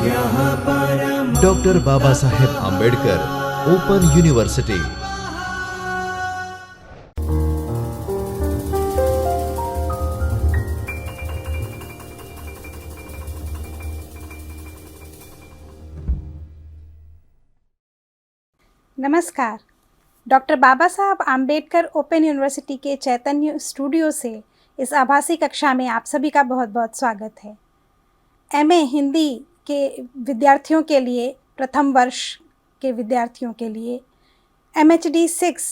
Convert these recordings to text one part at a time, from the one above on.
Doctor Baba Saheb Ambedkar open university. नमस्कार। Doctor बाबा Saheb Ambedkar open university के चैतन्य studio से इस आभासी कक्षा में आप सभी का बहुत बहुत स्वागत है। एमए हिंदी के विद्यार्थियों के लिए, प्रथम वर्ष के विद्यार्थियों के लिए MHD 6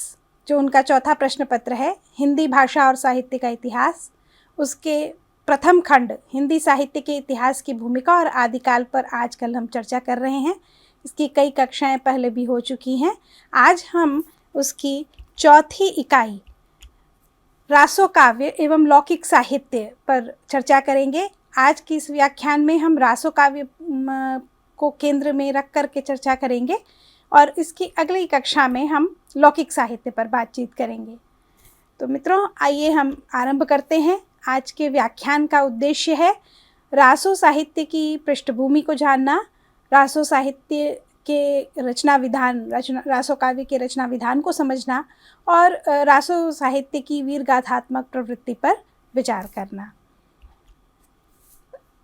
जो उनका चौथा प्रश्न पत्र है, हिंदी भाषा और साहित्य का इतिहास, उसके प्रथम खंड हिंदी साहित्य के इतिहास की भूमिका और आदिकाल पर आजकल हम चर्चा कर रहे हैं। इसकी कई कक्षाएं पहले भी हो चुकी हैं। आज हम उसकी चौथी इकाई रासो काव्य एवं लौकिक साहित्य पर चर्चा करेंगे। आज की इस व्याख्यान में हम रासो काव्य को केंद्र में रख कर के चर्चा करेंगे और इसकी अगली कक्षा में हम लौकिक साहित्य पर बातचीत करेंगे। तो मित्रों, आइए हम आरंभ करते हैं। आज के व्याख्यान का उद्देश्य है रासो साहित्य की पृष्ठभूमि को जानना, रासो साहित्य के रासो काव्य के रचना विधान को समझना और रासो साहित्य की वीरगाथात्मक प्रवृत्ति पर विचार करना।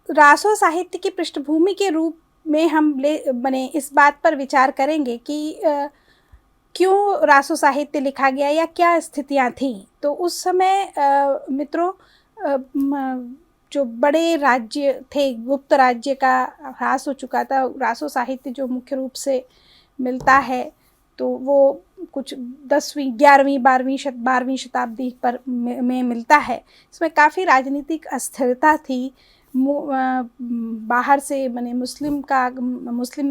रासो साहित्य की पृष्ठभूमि के रूप में हम इस बात पर विचार करेंगे कि क्यों रासो साहित्य लिखा गया या क्या स्थितियां थीं। तो उस समय मित्रों, जो बड़े राज्य थे, गुप्त राज्य का ह्रास हो चुका था। रासो साहित्य जो मुख्य रूप से मिलता है तो वो कुछ 10वीं 11वीं 12वीं शताब्दी पर में मिलता है। इसमें काफ़ी राजनीतिक अस्थिरता थी। बाहर से मुस्लिम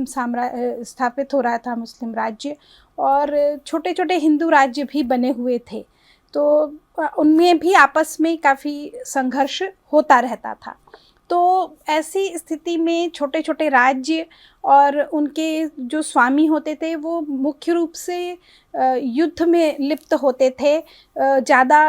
साम्राज्य स्थापित हो रहा था, मुस्लिम राज्य, और छोटे छोटे हिंदू राज्य भी बने हुए थे। तो उनमें भी आपस में काफ़ी संघर्ष होता रहता था। तो ऐसी स्थिति में छोटे छोटे राज्य और उनके जो स्वामी होते थे वो मुख्य रूप से युद्ध में लिप्त होते थे, ज़्यादा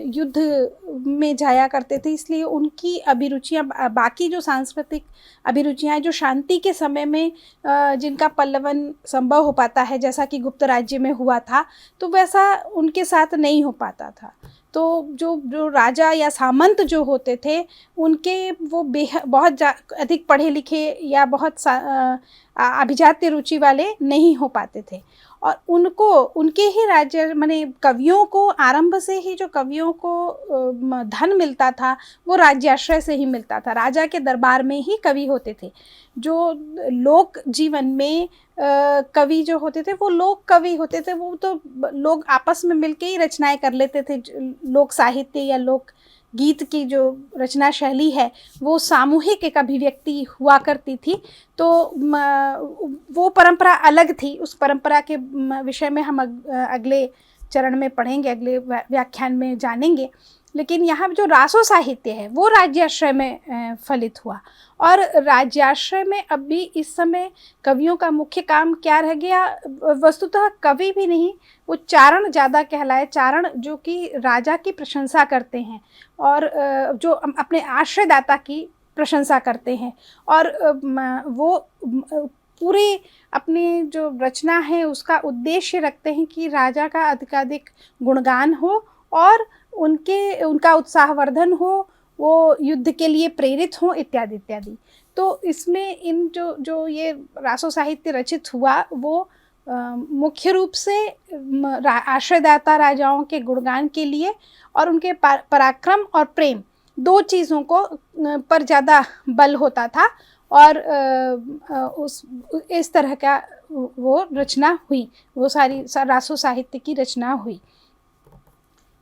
युद्ध में जाया करते थे। इसलिए उनकी अभिरुचियाँ, बाकी जो सांस्कृतिक अभिरुचियाँ जो शांति के समय में जिनका पल्लवन संभव हो पाता है, जैसा कि गुप्त राज्य में हुआ था, तो वैसा उनके साथ नहीं हो पाता था। तो जो राजा या सामंत जो होते थे, उनके वो बहुत अधिक पढ़े लिखे या बहुत अभिजात्य रुचि वाले नहीं हो पाते थे। और उनके ही राज्य कवियों को, आरंभ से ही जो कवियों को धन मिलता था वो राज्याश्रय से ही मिलता था। राजा के दरबार में ही कवि होते थे। जो लोक जीवन में कवि जो होते थे वो लोक कवि होते थे। वो तो लोग आपस में मिलके ही रचनाएं कर लेते थे। लोक साहित्य या लोक गीत की जो रचना शैली है वो सामूहिक एक अभिव्यक्ति हुआ करती थी। तो वो परंपरा अलग थी। उस परंपरा के विषय में हम अगले चरण में पढ़ेंगे, अगले व्याख्यान में जानेंगे। लेकिन यहाँ जो रासो साहित्य है वो राज्याश्रय में फलित हुआ। और राज्याश्रय में अब भी इस समय कवियों का मुख्य काम क्या रह गया? वस्तुतः कवि भी नहीं, वो चारण ज़्यादा कहलाए। चारण जो कि राजा की प्रशंसा करते हैं और जो अपने आश्रयदाता की प्रशंसा करते हैं, और वो पूरे अपनी जो रचना है उसका उद्देश्य रखते हैं कि राजा का अधिकाधिक गुणगान हो और उनका उत्साहवर्धन हो, वो युद्ध के लिए प्रेरित हों, इत्यादि इत्यादि। तो इसमें इन जो ये रासो साहित्य रचित हुआ वो मुख्य रूप से आश्रयदाता राजाओं के गुणगान के लिए और उनके पराक्रम और प्रेम, दो चीज़ों को पर ज़्यादा बल होता था। और इस तरह का वो रचना हुई, वो सारी रासो साहित्य की रचना हुई।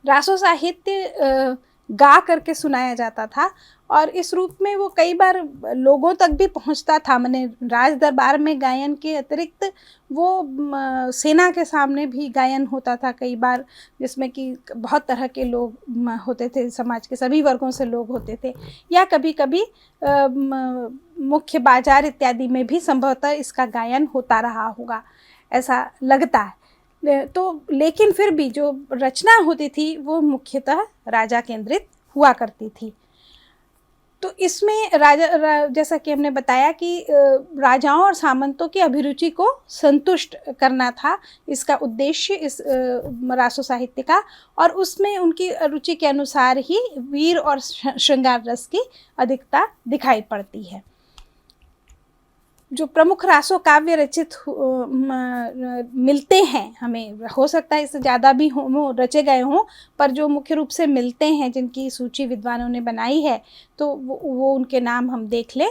रासो साहित्य गा करके सुनाया जाता था और इस रूप में वो कई बार लोगों तक भी पहुंचता था। राज दरबार में गायन के अतिरिक्त वो सेना के सामने भी गायन होता था कई बार, जिसमें कि बहुत तरह के लोग होते थे, समाज के सभी वर्गों से लोग होते थे। या कभी कभी मुख्य बाजार इत्यादि में भी संभवतः इसका गायन होता रहा होगा, ऐसा लगता है। तो लेकिन फिर भी जो रचना होती थी वो मुख्यतः राजा केंद्रित हुआ करती थी। तो इसमें जैसा कि हमने बताया कि राजाओं और सामंतों की अभिरुचि को संतुष्ट करना था इसका उद्देश्य इस रासो साहित्य का, और उसमें उनकी रुचि के अनुसार ही वीर और श्रृंगार रस की अधिकता दिखाई पड़ती है। जो प्रमुख रासो काव्य रचित मिलते हैं हमें, हो सकता है इससे ज़्यादा भी हो रचे गए हों, पर जो मुख्य रूप से मिलते हैं जिनकी सूची विद्वानों ने बनाई है तो वो उनके नाम हम देख लें।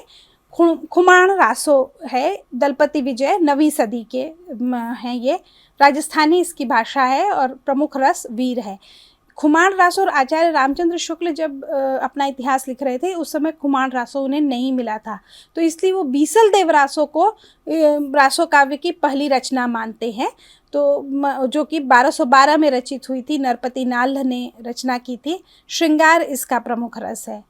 खुमाण रासो है, दलपति विजय 9वीं सदी के हैं ये, राजस्थानी इसकी भाषा है और प्रमुख रस वीर है। खुमाण रासो और आचार्य रामचंद्र शुक्ल जब अपना इतिहास लिख रहे थे उस समय खुमाण रासो उन्हें नहीं मिला था, तो इसलिए वो बीसल देव रासो को रासो काव्य की पहली रचना मानते हैं, तो जो कि 1212 में रचित हुई थी, नरपति नाल्ह ने रचना की थी। श्रृंगार इसका प्रमुख रस है।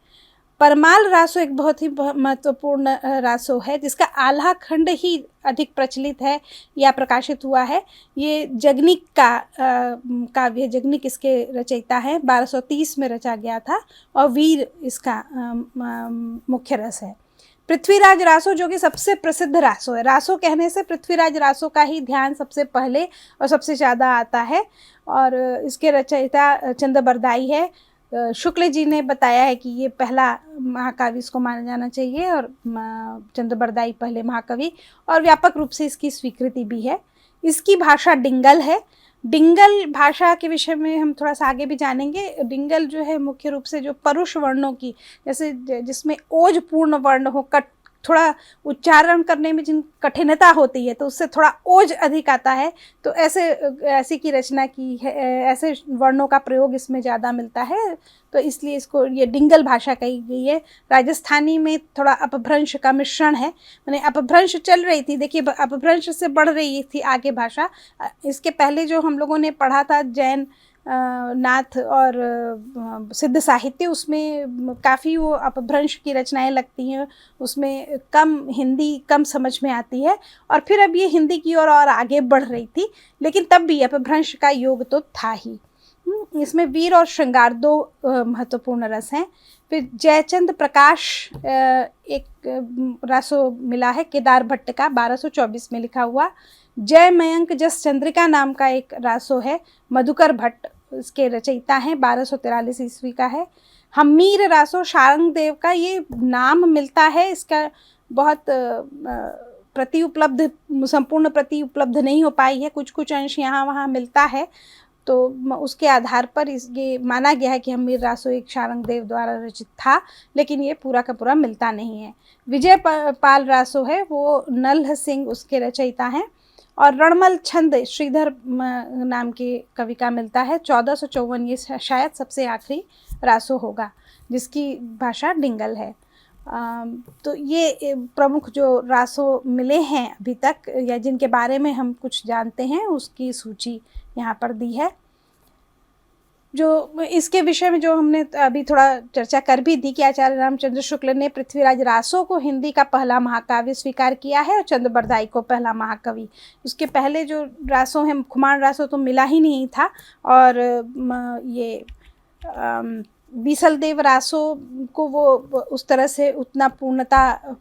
परमाल रासो एक बहुत ही महत्वपूर्ण रासो है जिसका आल्हा खंड ही अधिक प्रचलित है या प्रकाशित हुआ है। ये जगनिक का काव्य, जगनिक इसके रचयिता है, 1230 में रचा गया था और वीर इसका मुख्य रस है। पृथ्वीराज रासो जो कि सबसे प्रसिद्ध रासो है, रासो कहने से पृथ्वीराज रासो का ही ध्यान सबसे पहले और सबसे ज़्यादा आता है, और इसके रचयिता चंद्रबरदाई है। शुक्ल जी ने बताया है कि ये पहला महाकाव्य इसको माना जाना चाहिए, और चंद्रबरदाई पहले महाकवि, और व्यापक रूप से इसकी स्वीकृति भी है। इसकी भाषा डिंगल है। डिंगल भाषा के विषय में हम थोड़ा सा आगे भी जानेंगे। डिंगल जो है मुख्य रूप से जो परुष वर्णों की, जैसे जिसमें ओज पूर्ण वर्ण हो, थोड़ा उच्चारण करने में जिन कठिनता होती है तो उससे थोड़ा ओज अधिक आता है, तो ऐसी की रचना की है, ऐसे वर्णों का प्रयोग इसमें ज़्यादा मिलता है, तो इसलिए इसको ये डिंगल भाषा कही गई है। राजस्थानी में थोड़ा अपभ्रंश का मिश्रण है, माने अपभ्रंश चल रही थी, देखिए अपभ्रंश से बढ़ रही थी आगे भाषा। इसके पहले जो हम लोगों ने पढ़ा था जैन नाथ और सिद्ध साहित्य, उसमें काफ़ी वो अपभ्रंश की रचनाएं लगती हैं, उसमें कम हिंदी कम समझ में आती है, और फिर अब ये हिंदी की ओर और आगे बढ़ रही थी, लेकिन तब भी अपभ्रंश का योग तो था ही। इसमें वीर और श्रृंगार 2 महत्वपूर्ण रस हैं। फिर जयचंद प्रकाश एक रासो मिला है केदार भट्ट का, 1224 में लिखा हुआ। जय मयंक जस चंद्रिका नाम का एक रासो है, मधुकर भट्ट इसके रचयिता हैं, 1243 ईस्वी का है। हमीर रासो शारंग देव का ये नाम मिलता है, इसका बहुत प्रति उपलब्ध, संपूर्ण प्रति उपलब्ध नहीं हो पाई है, कुछ कुछ अंश यहाँ वहाँ मिलता है, तो उसके आधार पर ये माना गया है कि हमीर रासो एक शारंग देव द्वारा रचित था, लेकिन ये पूरा का पूरा मिलता नहीं है। विजय पाल रासो है, वो नल्ह सिंह उसके रचयिता हैं, और रणमल छंद श्रीधर नाम के कवि का मिलता है, 1454, ये शायद सबसे आखिरी रासो होगा जिसकी भाषा डिंगल है। तो ये प्रमुख जो रासो मिले हैं अभी तक, या जिनके बारे में हम कुछ जानते हैं, उसकी सूची यहाँ पर दी है। जो इसके विषय में जो हमने अभी थोड़ा चर्चा कर भी दी कि आचार्य रामचंद्र शुक्ल ने पृथ्वीराज रासो को हिंदी का पहला महाकाव्य स्वीकार किया है और चंद्रबरदाई को पहला महाकवि। उसके पहले जो रासो हैं, खुमाण रासो तो मिला ही नहीं था, और ये बीसल देव रासो को वो उस तरह से उतना पूर्णता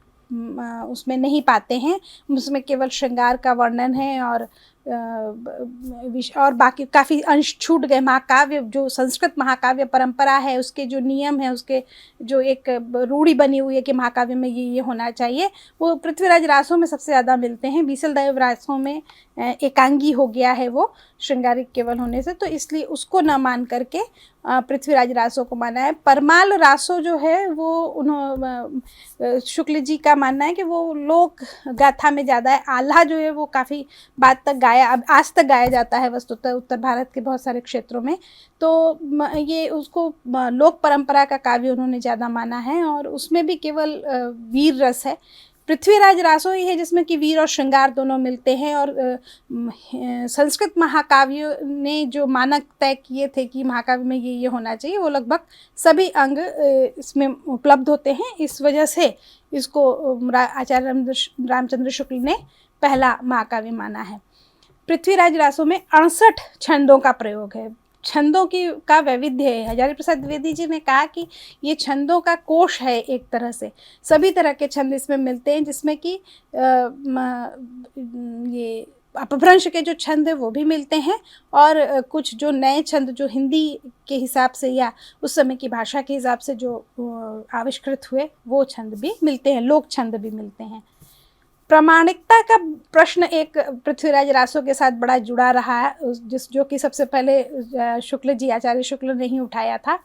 उसमें नहीं पाते हैं, उसमें केवल श्रृंगार का वर्णन है, और बाकी काफ़ी अंश छूट गए। महाकाव्य जो संस्कृत महाकाव्य परंपरा है, उसके जो नियम है, उसके जो एक रूढ़ी बनी हुई है कि महाकाव्य में ये होना चाहिए, वो पृथ्वीराज रासों में सबसे ज़्यादा मिलते हैं। बीसल देव रासों में एकांगी हो गया है वो श्रृंगारिक केवल होने से, तो इसलिए उसको न मान करके पृथ्वीराज रासो को माना है। परमाल रासो जो है वो शुक्ल जी का मानना है कि वो लोक गाथा में ज़्यादा है। आल्हा जो है वो काफ़ी बाद तक अब आज तक गाया जाता है वस्तुतः उत्तर भारत के बहुत सारे क्षेत्रों में, तो ये उसको लोक परंपरा का काव्य उन्होंने ज़्यादा माना है, और उसमें भी केवल वीर रस है। पृथ्वीराज रासो ही है जिसमें कि वीर और श्रृंगार दोनों मिलते हैं, और संस्कृत महाकाव्यों ने जो मानक तय किए थे कि महाकाव्य में ये होना चाहिए, वो लगभग सभी अंग इसमें उपलब्ध होते हैं। इस वजह से इसको आचार्य रामचंद्र शुक्ल ने पहला महाकाव्य माना है। पृथ्वीराज रासो में 68 छंदों का प्रयोग है। छंदों की का वैविध्य है। हजारी प्रसाद द्विवेदी जी ने कहा कि ये छंदों का कोश है एक तरह से, सभी तरह के छंद इसमें मिलते हैं, जिसमें कि ये अपभ्रंश के जो छंद है वो भी मिलते हैं, और कुछ जो नए छंद जो हिंदी के हिसाब से या उस समय की भाषा के हिसाब से जो आविष्कृत हुए वो छंद भी मिलते हैं, लोक छंद भी मिलते हैं। प्रामाणिकता का प्रश्न एक पृथ्वीराज रासो के साथ बड़ा जुड़ा रहा है, जो कि सबसे पहले शुक्ल जी, आचार्य शुक्ल ने ही उठाया था,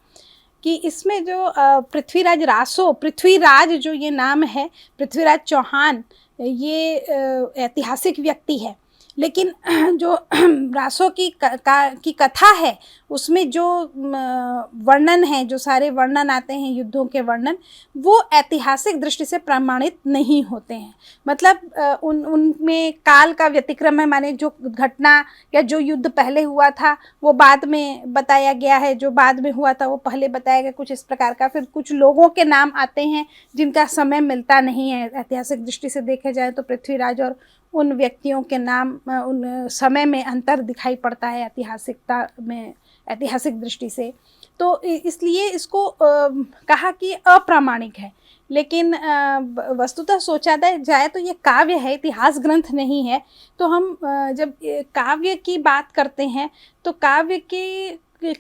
कि इसमें जो पृथ्वीराज रासो, पृथ्वीराज जो ये नाम है, पृथ्वीराज चौहान, ये ऐतिहासिक व्यक्ति है, लेकिन जो रासो की कथा है उसमें जो वर्णन है, जो सारे वर्णन आते हैं युद्धों के वर्णन, वो ऐतिहासिक दृष्टि से प्रमाणित नहीं होते हैं। मतलब उनमें काल का व्यतिक्रम है, माने जो घटना या जो युद्ध पहले हुआ था वो बाद में बताया गया है, जो बाद में हुआ था वो पहले बताया गया, कुछ इस प्रकार का। फिर कुछ लोगों के नाम आते हैं जिनका समय मिलता नहीं है, ऐतिहासिक दृष्टि से देखे जाए तो पृथ्वीराज और उन व्यक्तियों के नाम, उन समय में अंतर दिखाई पड़ता है ऐतिहासिकता में, ऐतिहासिक दृष्टि से। तो इसलिए इसको कहा कि अप्रामाणिक है। लेकिन वस्तुतः सोचा जाए तो ये काव्य है, इतिहास ग्रंथ नहीं है। तो हम जब काव्य की बात करते हैं तो काव्य के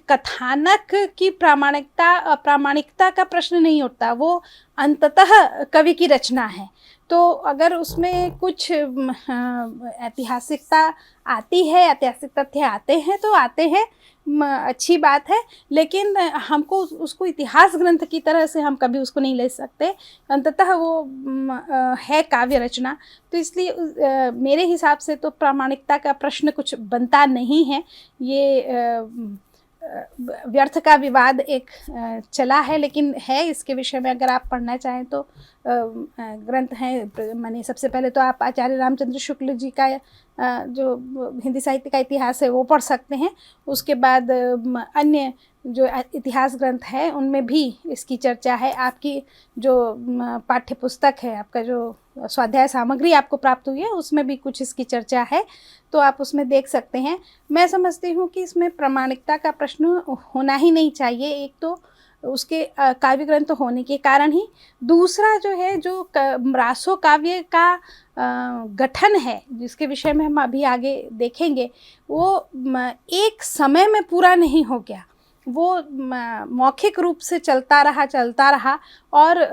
कथानक की प्रामाणिकता अप्रामाणिकता का प्रश्न नहीं उठता, वो अंततः कवि की रचना है। तो अगर उसमें कुछ ऐतिहासिकता आती है, ऐतिहासिक तथ्य आते हैं तो आते हैं, अच्छी बात है, लेकिन हमको उसको इतिहास ग्रंथ की तरह से हम कभी उसको नहीं ले सकते। अंततः वो है काव्य रचना। तो इसलिए मेरे हिसाब से तो प्रामाणिकता का प्रश्न कुछ बनता नहीं है। ये व्यर्थ का विवाद एक चला है, लेकिन है इसके विषय में अगर आप पढ़ना चाहें तो ग्रंथ हैं। माने सबसे पहले तो आप आचार्य रामचंद्र शुक्ल जी का जो हिंदी साहित्य का इतिहास है वो पढ़ सकते हैं। उसके बाद अन्य जो इतिहास ग्रंथ है उनमें भी इसकी चर्चा है। आपकी जो पाठ्य पुस्तक है, आपका जो स्वाध्याय सामग्री आपको प्राप्त हुई है, उसमें भी कुछ इसकी चर्चा है, तो आप उसमें देख सकते हैं। मैं समझती हूँ कि इसमें प्रामाणिकता का प्रश्न होना ही नहीं चाहिए, एक तो उसके काव्य ग्रंथ होने के कारण ही, दूसरा जो है जो रासो काव्य का गठन है, जिसके विषय में हम अभी आगे देखेंगे, वो एक समय में पूरा नहीं हो गया, वो मौखिक रूप से चलता रहा और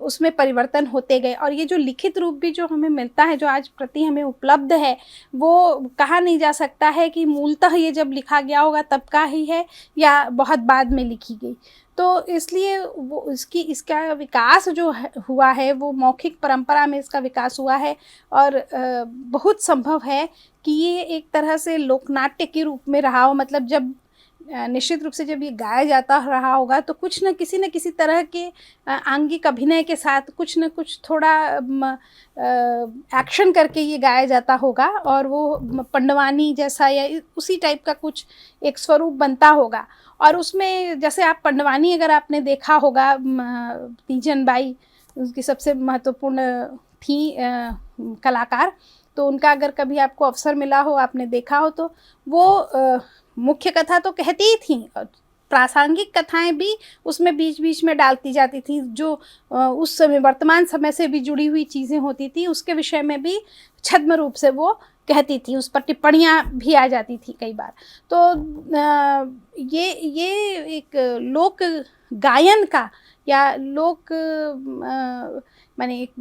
उसमें परिवर्तन होते गए। और ये जो लिखित रूप भी जो हमें मिलता है, जो आज प्रति हमें उपलब्ध है, वो कहा नहीं जा सकता है कि मूलतः ये जब लिखा गया होगा तब का ही है या बहुत बाद में लिखी गई। तो इसलिए वो इसका विकास जो हुआ है वो मौखिक परंपरा में इसका विकास हुआ है, और बहुत संभव है कि ये एक तरह से लोकनाट्य के रूप में रहा हो। मतलब जब निश्चित रूप से जब ये गाया जाता रहा होगा तो कुछ न किसी तरह के आंगिक अभिनय के साथ कुछ न कुछ थोड़ा एक्शन करके ये गाया जाता होगा, और वो पंडवानी जैसा या उसी टाइप का कुछ एक स्वरूप बनता होगा। और उसमें जैसे आप पंडवानी अगर आपने देखा होगा, तीजन बाई उसकी सबसे महत्वपूर्ण थी कलाकार, तो उनका अगर कभी आपको अवसर मिला हो, आपने देखा हो, तो वो मुख्य कथा तो कहती ही थी, प्रासंगिक कथाएं भी उसमें बीच बीच में डालती जाती थी, जो उस समय वर्तमान समय से भी जुड़ी हुई चीज़ें होती थी, उसके विषय में भी छद्म रूप से वो कहती थी, उस पर टिप्पणियाँ भी आ जाती थी कई बार। तो ये एक लोक गायन का या लोक माने एक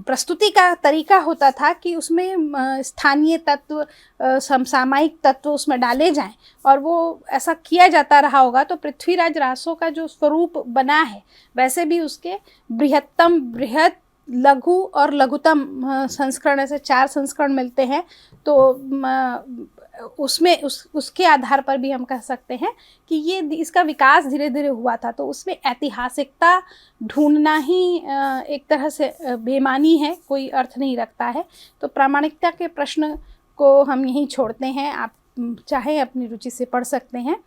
प्रस्तुति का तरीका होता था कि उसमें स्थानीय तत्व, समसामयिक तत्व उसमें डाले जाएं, और वो ऐसा किया जाता रहा होगा। तो पृथ्वीराज रासो का जो स्वरूप बना है, वैसे भी उसके बृहत्तम, बृहत, लघु और लघुतम संस्करण, ऐसे 4 संस्करण मिलते हैं। तो उसमें उसके आधार पर भी हम कह सकते हैं कि ये इसका विकास धीरे धीरे हुआ था। तो उसमें ऐतिहासिकता ढूंढना ही एक तरह से बेमानी है, कोई अर्थ नहीं रखता है। तो प्रामाणिकता के प्रश्न को हम यहीं छोड़ते हैं, आप चाहे अपनी रुचि से पढ़ सकते हैं।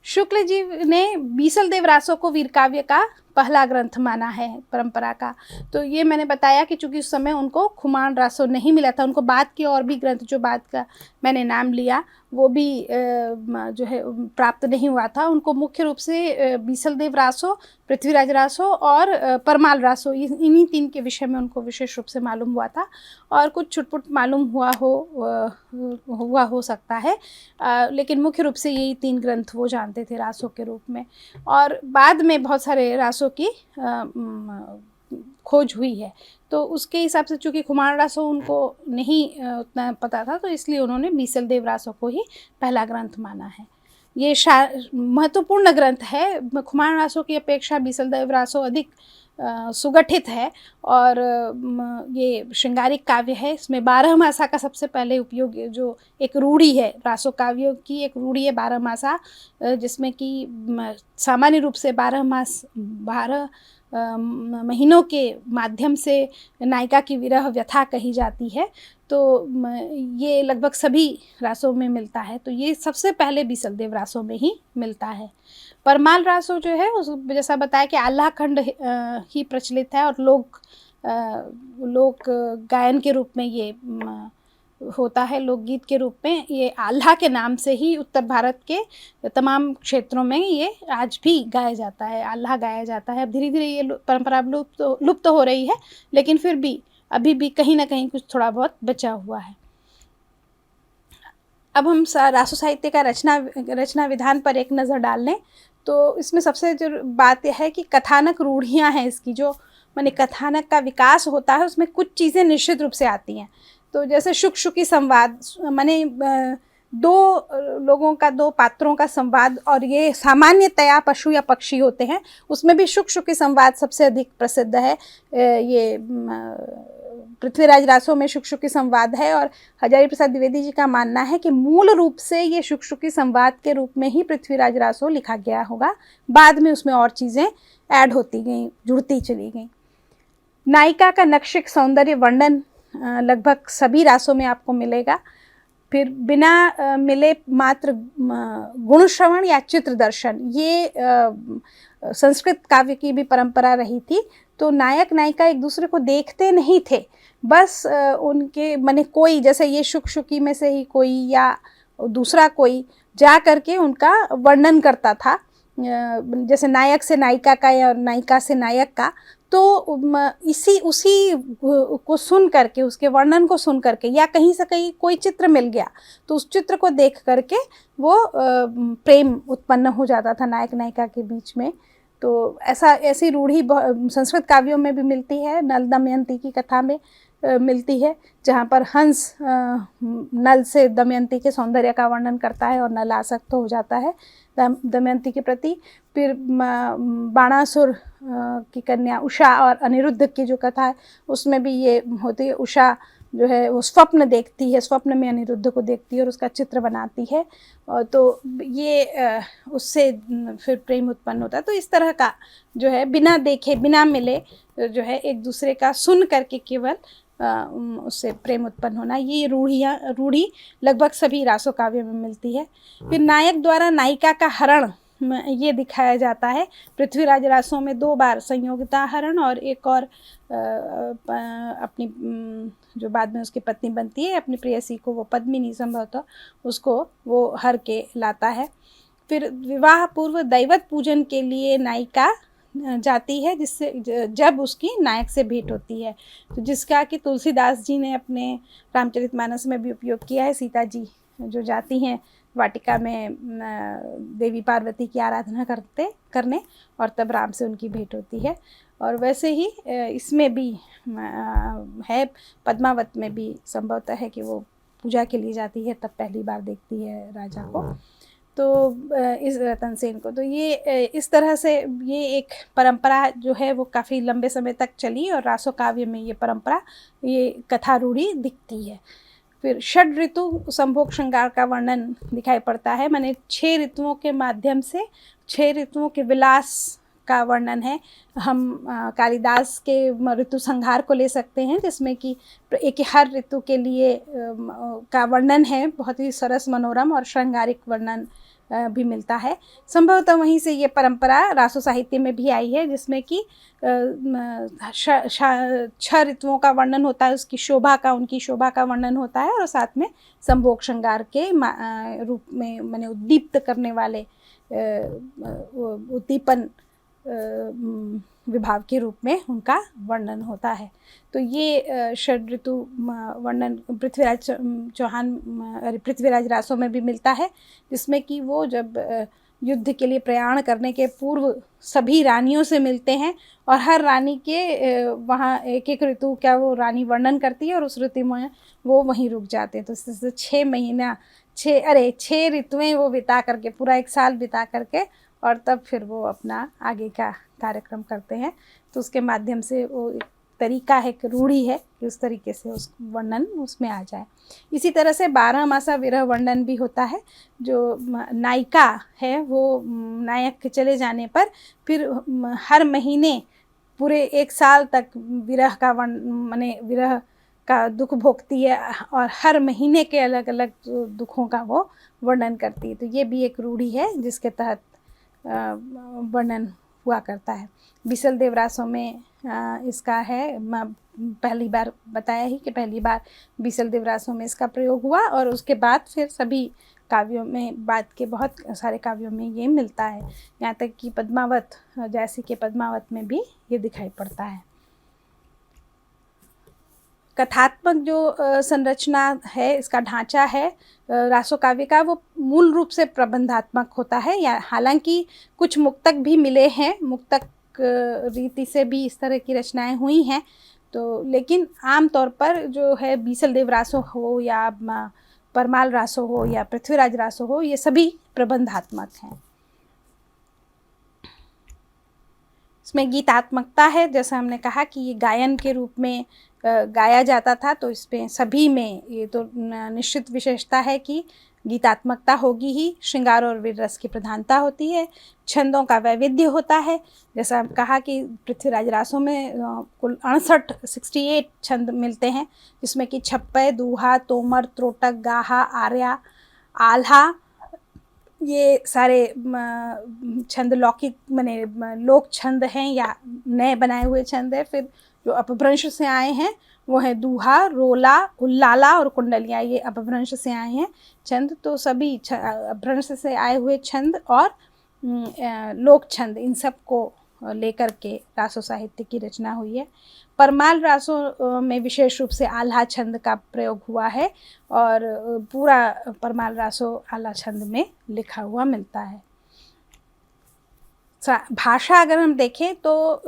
शुक्ल जी ने बीसल देव रासो को वीर काव्य का पहला ग्रंथ माना है परंपरा का। तो ये मैंने बताया कि चूँकि उस समय उनको खुमान रासो नहीं मिला था, उनको बाद के और भी ग्रंथ जो बाद का मैंने नाम लिया वो भी जो है प्राप्त नहीं हुआ था। उनको मुख्य रूप से बीसलदेव रासो, पृथ्वीराज रासो और परमाल रासो, इन्हीं 3 के विषय में उनको विशेष रूप से मालूम हुआ था, और कुछ छुटपुट मालूम हुआ हो सकता है, लेकिन मुख्य रूप से यही 3 ग्रंथ वो जानते थे रासों के रूप में। और बाद में बहुत सारे रासों की खोज हुई है, तो उसके हिसाब से चूँकि खुमान रासो उनको नहीं उतना पता था, तो इसलिए उन्होंने बीसलदेव रासो को ही पहला ग्रंथ माना है। ये महत्वपूर्ण ग्रंथ है। खुमान रासो की अपेक्षा बीसलदेव रासो अधिक सुगठित है, और ये श्रृंगारिक काव्य है। इसमें 12 मासा का सबसे पहले उपयोग, जो एक रूढ़ी है रासो काव्यों की, एक रूढ़ी है 12 मासा, जिसमें कि सामान्य रूप से 12 महीनों के माध्यम से नायिका की विरह व्यथा कही जाती है। तो ये लगभग सभी रासों में मिलता है, तो ये सबसे पहले बीसलदेव रासों में ही मिलता है। परमाल रासो जो है, उस जैसा बताया कि आल्हा खंड ही प्रचलित है, और लोक गायन के रूप में ये होता है, लोकगीत के रूप में। ये आल्हा के नाम से ही उत्तर भारत के तमाम क्षेत्रों में ये आज भी गाया जाता है, आल्हा गाया जाता है। अब धीरे धीरे ये परंपरा लुप्त हो रही है, लेकिन फिर भी अभी भी कहीं ना कहीं कुछ थोड़ा बहुत बचा हुआ है। अब हम रासो साहित्य का रचना विधान पर एक नज़र डाल लें, तो इसमें सबसे जो बात यह है कि कथानक रूढ़ियाँ हैं इसकी, जो माने कथानक का विकास होता है, उसमें कुछ चीज़ें निश्चित रूप से आती हैं। तो जैसे शुक शुकी संवाद, माने 2 लोगों का, 2 पात्रों का संवाद, और ये सामान्यतया पशु या पक्षी होते हैं, उसमें भी शुक शुकी संवाद सबसे अधिक प्रसिद्ध है। ये पृथ्वीराज रासो में शुक शुकी संवाद है, और हजारी प्रसाद द्विवेदी जी का मानना है कि मूल रूप से ये शुक शुकी संवाद के रूप में ही पृथ्वीराज रासो लिखा गया होगा, बाद में उसमें और चीज़ें ऐड होती गई, जुड़ती चली गई। नायिका का नक्षिक सौंदर्य वर्णन लगभग सभी रासों में आपको मिलेगा। फिर बिना मिले मात्र गुण श्रवण या चित्र दर्शन, ये संस्कृत काव्य की भी परंपरा रही थी। तो नायक नायिका एक दूसरे को देखते नहीं थे, बस उनके माने कोई, जैसे ये शुक शुकी में से ही कोई या दूसरा कोई जा करके उनका वर्णन करता था, जैसे नायक से नायिका का या नायिका से नायक का। तो उसी को सुन करके, उसके वर्णन को सुन करके, या कहीं से कहीं कोई चित्र मिल गया तो उस चित्र को देख करके वो प्रेम उत्पन्न हो जाता था नायक नायिका के बीच में। तो ऐसी रूढ़ी संस्कृत काव्यों में भी मिलती है। नल दमयंती की कथा में मिलती है, जहाँ पर हंस नल से दमयंती के सौंदर्य का वर्णन करता है और नल आसक्त हो जाता है दमयंती के प्रति। फिर बाणासुर की कन्या उषा और अनिरुद्ध की जो कथा है, उसमें भी ये होती है। उषा जो है वो स्वप्न देखती है, स्वप्न में अनिरुद्ध को देखती है और उसका चित्र बनाती है, और तो ये उससे फिर प्रेम उत्पन्न होता है। तो इस तरह का जो है बिना देखे बिना मिले जो है एक दूसरे का सुन करके केवल उससे प्रेम उत्पन्न होना, ये रूढ़ी लगभग सभी रासो काव्य में मिलती है। फिर नायक द्वारा नायिका का हरण ये दिखाया जाता है। पृथ्वीराज रासों में 2 बार संयोगिता हरण और एक और अपनी जो बाद में उसकी पत्नी बनती है, अपनी प्रेयसी को, वो पद्मिनी संभवतः, उसको वो हर के लाता है। फिर विवाह पूर्व दैवत पूजन के लिए नायिका जाती है, जिससे जब उसकी नायक से भेंट होती है, तो जिसका कि तुलसीदास जी ने अपने रामचरितमानस में भी उपयोग किया है। सीता जी जो जाती हैं वाटिका में देवी पार्वती की आराधना करने, और तब राम से उनकी भेंट होती है। और वैसे ही इसमें भी है, पद्मावत में भी संभवतः है कि वो पूजा के लिए जाती है, तब पहली बार देखती है राजा को, तो इस तनसेन को। तो ये इस तरह से ये एक परंपरा जो है वो काफ़ी लंबे समय तक चली, और रासो काव्य में ये परंपरा, ये कथा रूढ़ी दिखती है। फिर षड ऋतु संभोग श्रृंगार का वर्णन दिखाई पड़ता है, माने 6 ऋतुओं के माध्यम से 6 ऋतुओं के विलास का वर्णन है। हम कालिदास के ऋतु संहार को ले सकते हैं, जिसमें कि एक हर ऋतु के लिए का वर्णन है, बहुत ही सरस मनोरम और श्रृंगारिक वर्णन भी मिलता है। संभवतः वहीं से ये परंपरा रासो साहित्य में भी आई है, जिसमें कि 6 ऋतुओं का वर्णन होता है, उसकी शोभा का, उनकी शोभा का वर्णन होता है, और साथ में संभोग श्रृंगार के रूप में माने उद्दीप्त करने वाले उद्दीपन विभाव के रूप में उनका वर्णन होता है। तो ये षड ऋतु वर्णन पृथ्वीराज रासो में भी मिलता है, जिसमें कि वो जब युद्ध के लिए प्रयाण करने के पूर्व सभी रानियों से मिलते हैं, और हर रानी के वहाँ एक एक ऋतु क्या वो रानी वर्णन करती है, और उस ऋतु में वो वहीं रुक जाते हैं। तो इससे 6 ऋतुएं वो बिता करके, पूरा 1 साल बिता करके, और तब फिर वो अपना आगे का कार्यक्रम करते हैं। तो उसके माध्यम से वो एक तरीका है, एक रूढ़ी है कि उस तरीके से उस वर्णन उसमें आ जाए। इसी तरह से 12 मासा विरह वर्णन भी होता है। जो नायिका है वो नायक के चले जाने पर फिर हर महीने पूरे 1 साल तक विरह का माने विरह का दुख भोगती है, और हर महीने के अलग अलग दुखों का वो वर्णन करती है। तो ये भी एक रूढ़ी है जिसके तहत वर्णन हुआ करता है। बीसल देव रासों में इसका है, पहली बार बताया ही कि पहली बार बीसल देव रासों में इसका प्रयोग हुआ, और उसके बाद फिर सभी काव्यों में, बाद के बहुत सारे काव्यों में ये मिलता है। यहाँ तक कि पद्मावत, जैसे कि पद्मावत में भी ये दिखाई पड़ता है। कथात्मक जो संरचना है, इसका ढांचा है रासो काव्य का, वो मूल रूप से प्रबंधात्मक होता है। या हालांकि कुछ मुक्तक भी मिले हैं, मुक्तक रीति से भी इस तरह की रचनाएं हुई हैं, तो लेकिन आम तौर पर जो है बीसल देव रासो हो या परमाल रासो हो या पृथ्वीराज रासो हो, ये सभी प्रबंधात्मक हैं। इसमें गीतात्मकता है, जैसा हमने कहा कि ये गायन के रूप में गाया जाता था, तो इसमें सभी में ये तो निश्चित विशेषता है कि गीतात्मकता होगी ही। श्रृंगार और वीर रस की प्रधानता होती है। छंदों का वैविध्य होता है, जैसा कहा कि पृथ्वीराज रासों में कुल 68 छंद मिलते हैं, जिसमें कि छप्पय, दूहा, तोमर, त्रोटक, गाहा, आर्या, आल्हा, ये सारे छंद लौकिक माने लोक छंद हैं या नए बनाए हुए छंद हैं। फिर जो अपभ्रंश से आए हैं वो है दूहा, रोला, उल्लाला और कुंडलियाँ, ये अपभ्रंश से आए हैं छंद। तो सभी अपभ्रंश से आए हुए छंद और लोक छंद, इन सब को लेकर के रासो साहित्य की रचना हुई है। परमाल रासों में विशेष रूप से आल्हा छंद का प्रयोग हुआ है, और पूरा परमाल रासो आल्हा छंद में लिखा हुआ मिलता है। भाषा अगर हम देखें तो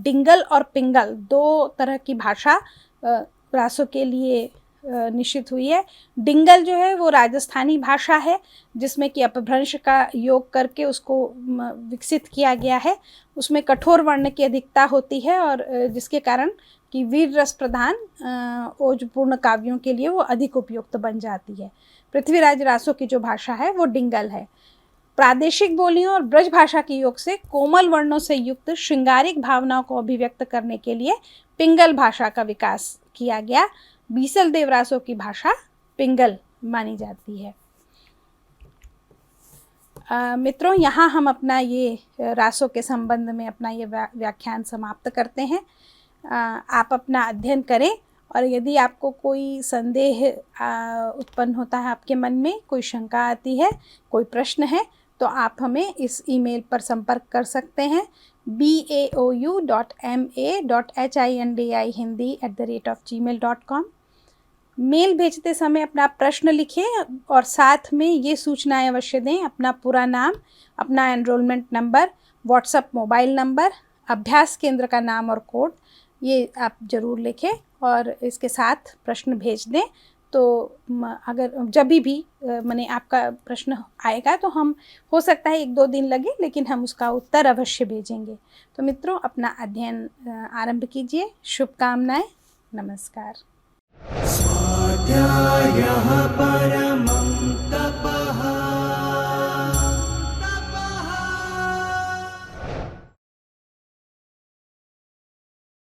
डिंगल और पिंगल 2 तरह की भाषा रासों के लिए निश्चित हुई है। डिंगल जो है वो राजस्थानी भाषा है, जिसमें कि अपभ्रंश का योग करके उसको विकसित किया गया है। उसमें कठोर वर्ण की अधिकता होती है, और जिसके कारण कि वीर रस प्रधान ओजपूर्ण काव्यों के लिए वो अधिक उपयुक्त बन जाती है। पृथ्वीराज रासों की जो भाषा है वो डिंगल है। प्रादेशिक बोलियों और ब्रज भाषा के योग से कोमल वर्णों से युक्त श्रृंगारिक भावनाओं को अभिव्यक्त करने के लिए पिंगल भाषा का विकास किया गया। बीसल देव रासों की भाषा पिंगल मानी जाती है। मित्रों, यहाँ हम अपना ये रासों के संबंध में अपना ये व्याख्यान समाप्त करते हैं। आप अपना अध्ययन करें, और यदि आपको कोई संदेह उत्पन्न होता है, आपके मन में कोई शंका आती है, कोई प्रश्न है, तो आप हमें इस ईमेल पर संपर्क कर सकते हैं baou.ma.hindi@gmail.com। मेल भेजते समय अपना प्रश्न लिखें, और साथ में ये सूचनाएं अवश्य दें, अपना पूरा नाम, अपना enrolment number, WhatsApp mobile number, अभ्यास केंद्र का नाम और कोड, ये आप ज़रूर लिखें और इसके साथ प्रश्न भेज दें। तो अगर जब भी माने आपका प्रश्न आएगा तो हम, हो सकता है 1-2 दिन लगे, लेकिन हम उसका उत्तर अवश्य भेजेंगे। तो मित्रों, अपना अध्ययन आरंभ कीजिए। शुभकामनाएं। नमस्कार। स्वाध्यायः परमं